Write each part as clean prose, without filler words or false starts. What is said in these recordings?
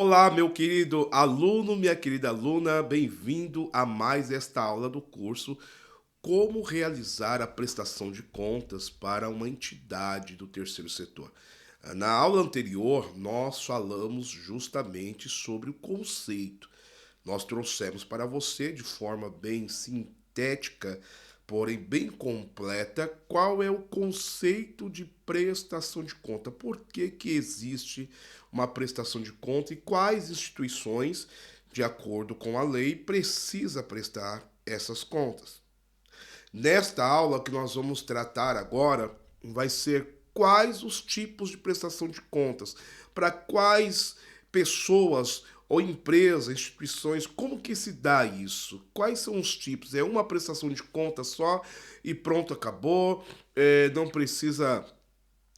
Olá, meu querido aluno, minha querida aluna, bem-vindo a mais esta aula do curso Como realizar a prestação de contas para uma entidade do terceiro setor. Na aula anterior, nós falamos justamente sobre o conceito. Nós trouxemos para você, de forma bem sintética, porém bem completa, qual é o conceito de prestação de conta, por que que existe uma prestação de conta e quais instituições, de acordo com a lei, precisa prestar essas contas. Nesta aula que nós vamos tratar agora, vai ser quais os tipos de prestação de contas, para quais pessoas ou empresas, instituições, como que se dá isso? Quais são os tipos? É uma prestação de contas só e pronto, acabou? Não precisa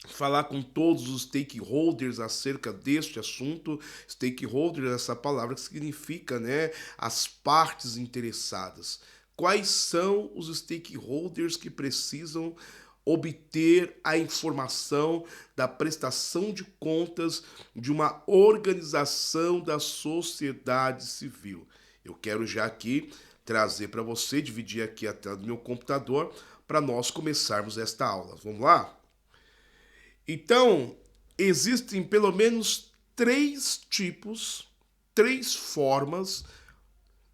falar com todos os stakeholders acerca deste assunto. Stakeholder é essa palavra que significa, né, as partes interessadas. Quais são os stakeholders que precisam obter a informação da prestação de contas de uma organização da sociedade civil? Eu quero já aqui trazer para você, dividir aqui a tela do meu computador para nós começarmos esta aula. Vamos lá? Então, existem pelo menos três tipos, três formas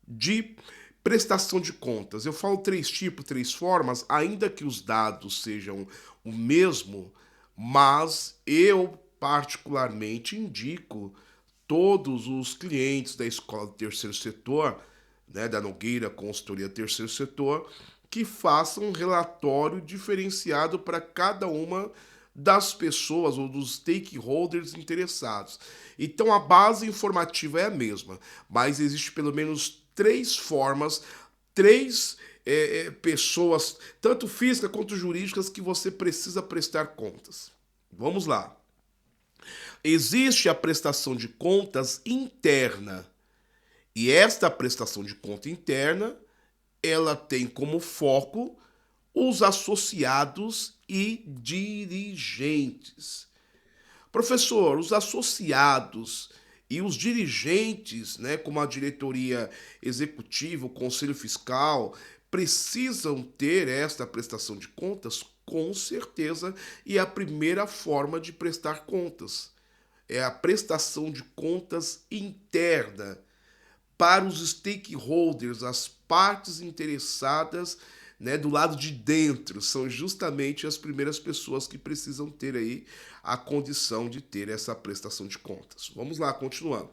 de prestação de contas. Eu falo três tipos, três formas, ainda que os dados sejam o mesmo, mas eu particularmente indico todos os clientes da Escola do Terceiro Setor, né, da Nogueira Consultoria Terceiro Setor, que façam um relatório diferenciado para cada uma das pessoas ou dos stakeholders interessados. Então a base informativa é a mesma, mas existe pelo menos três formas, três pessoas, tanto físicas quanto jurídicas, que você precisa prestar contas. Vamos lá. Existe a prestação de contas interna. E esta prestação de conta interna, ela tem como foco os associados e dirigentes. Professor, os associados e os dirigentes, né, como a diretoria executiva, o conselho fiscal, precisam ter esta prestação de contas? Com certeza, e é a primeira forma de prestar contas. É a prestação de contas interna para os stakeholders, as partes interessadas, né, do lado de dentro, são justamente as primeiras pessoas que precisam ter aí a condição de ter essa prestação de contas. Vamos lá, continuando.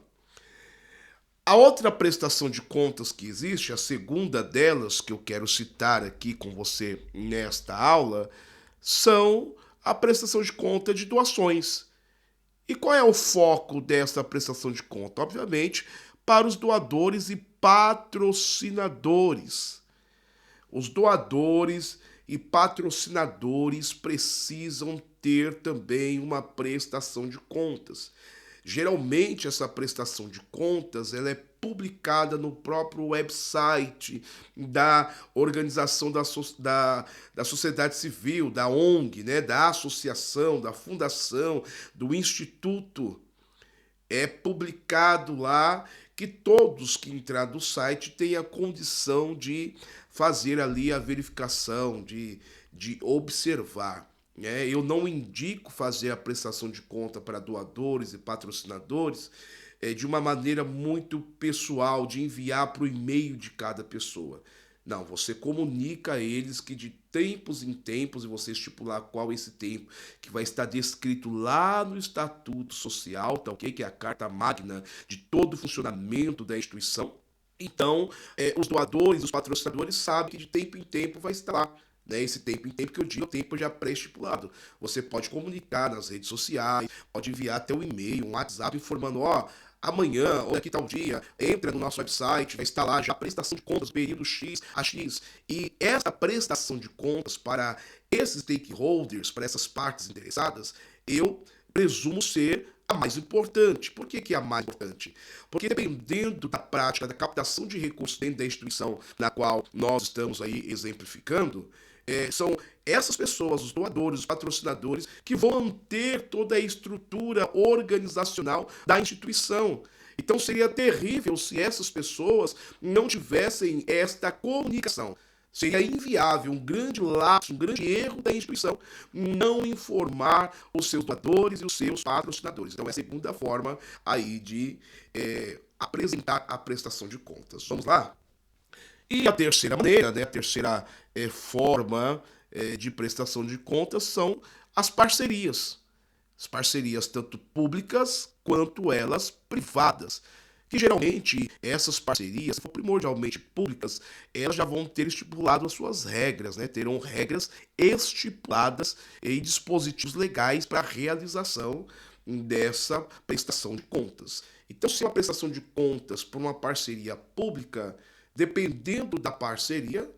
A outra prestação de contas que existe, a segunda delas que eu quero citar aqui com você nesta aula, são a prestação de conta de doações. E qual é o foco dessa prestação de conta? Obviamente, para os doadores e patrocinadores. Os doadores e patrocinadores precisam ter também uma prestação de contas. Geralmente essa prestação de contas ela é publicada no próprio website da organização da sociedade civil, da ONG, né, da associação, da fundação, do instituto. É publicado lá que todos que entrar no site têm a condição de fazer ali a verificação, de observar. Né? Eu não indico fazer a prestação de conta para doadores e patrocinadores de uma maneira muito pessoal, de enviar para o e-mail de cada pessoa. Não, você comunica a eles que de tempos em tempos, e você estipular qual esse tempo, que vai estar descrito lá no Estatuto Social, tá ok? Que é a carta magna de todo o funcionamento da instituição. Então, os doadores, os patrocinadores sabem que de tempo em tempo vai estar lá. Né? Esse tempo em tempo que eu digo é o tempo já pré-estipulado. Você pode comunicar nas redes sociais, pode enviar até um e-mail, um WhatsApp informando, ó, amanhã ou daqui tal dia, entra no nosso website, vai estar lá já a prestação de contas, período X a X. E essa prestação de contas para esses stakeholders, para essas partes interessadas, eu presumo ser a mais importante. Por que é a mais importante? Porque dependendo da prática da captação de recursos dentro da instituição na qual nós estamos aí exemplificando, são essas pessoas, os doadores, os patrocinadores, que vão manter toda a estrutura organizacional da instituição. Então seria terrível se essas pessoas não tivessem esta comunicação. Seria inviável, um grande lapso, um grande erro da instituição não informar os seus doadores e os seus patrocinadores. Então é a segunda forma aí de apresentar a prestação de contas. Vamos lá? E a terceira maneira, né, a terceira forma de prestação de contas são as parcerias. As parcerias tanto públicas quanto elas privadas. Que geralmente essas parcerias, se for primordialmente públicas, elas já vão ter estipulado as suas regras, né? Terão regras estipuladas e dispositivos legais para a realização dessa prestação de contas. Então, se uma prestação de contas por uma parceria pública, dependendo da parceria,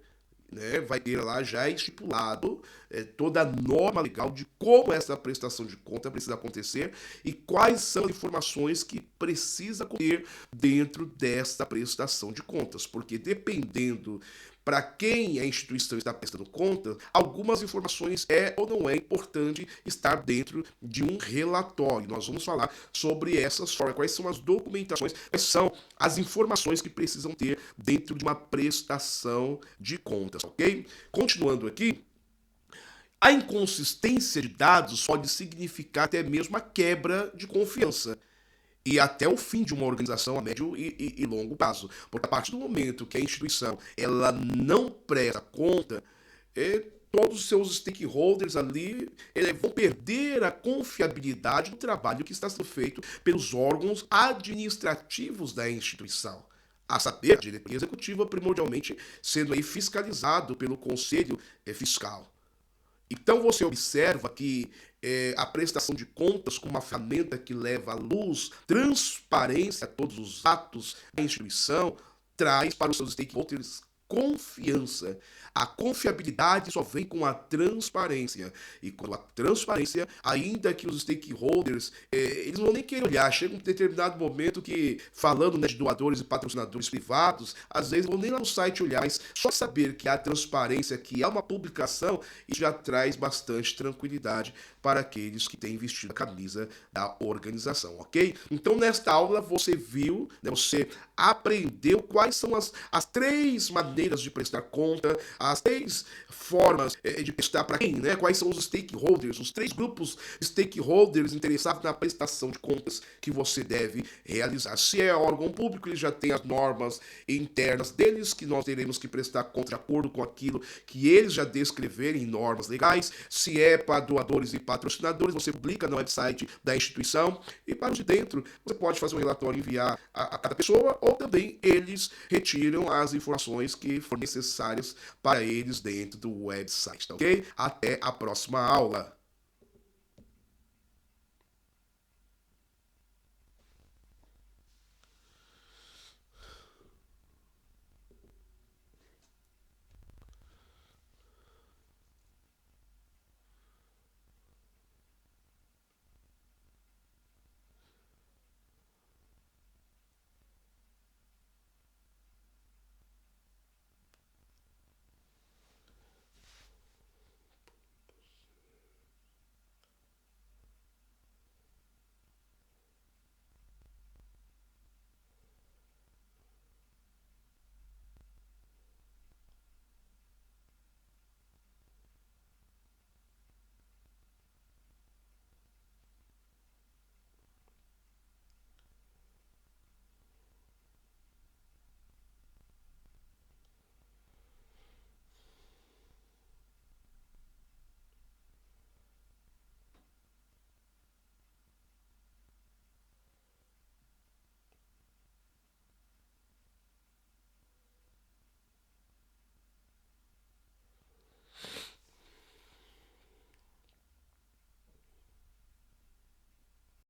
né, vai ter lá já estipulado toda a norma legal de como essa prestação de conta precisa acontecer e quais são as informações que precisa ter dentro desta prestação de contas, porque dependendo para quem a instituição está prestando conta, algumas informações ou não é importante estar dentro de um relatório. Nós vamos falar sobre essas formas, quais são as documentações, quais são as informações que precisam ter dentro de uma prestação de contas, ok? Continuando aqui, a inconsistência de dados pode significar até mesmo a quebra de confiança e até o fim de uma organização a médio e longo prazo. Porque a partir do momento que a instituição ela não presta conta, todos os seus stakeholders ali vão perder a confiabilidade do trabalho que está sendo feito pelos órgãos administrativos da instituição. A saber, a diretoria executiva primordialmente sendo aí fiscalizado pelo Conselho Fiscal. Então você observa que a prestação de contas como uma ferramenta que leva à luz transparência a todos os atos da instituição, traz para os seus stakeholders confiança. A confiabilidade só vem com a transparência. E com a transparência, ainda que os stakeholders, eles não vão nem querer olhar. Chega um determinado momento que, falando, né, de doadores e patrocinadores privados, às vezes vão nem lá no site olhar, mas só saber que há transparência, que há uma publicação, isso já traz bastante tranquilidade para aqueles que têm vestido a camisa da organização, ok? Então, nesta aula, você viu, né, você aprendeu quais são as três maneiras de prestar conta, as três formas de prestar para quem, né? Quais são os stakeholders, os três grupos stakeholders interessados na prestação de contas que você deve realizar. Se é órgão público, ele já tem as normas internas deles, que nós teremos que prestar conta de acordo com aquilo que eles já descreverem em normas legais. Se é para doadores e patrocinadores, você publica no website da instituição. E para os de dentro, você pode fazer um relatório e enviar a cada pessoa, ou também eles retiram as informações que forem necessárias para eles dentro do website, tá ok? Até a próxima aula!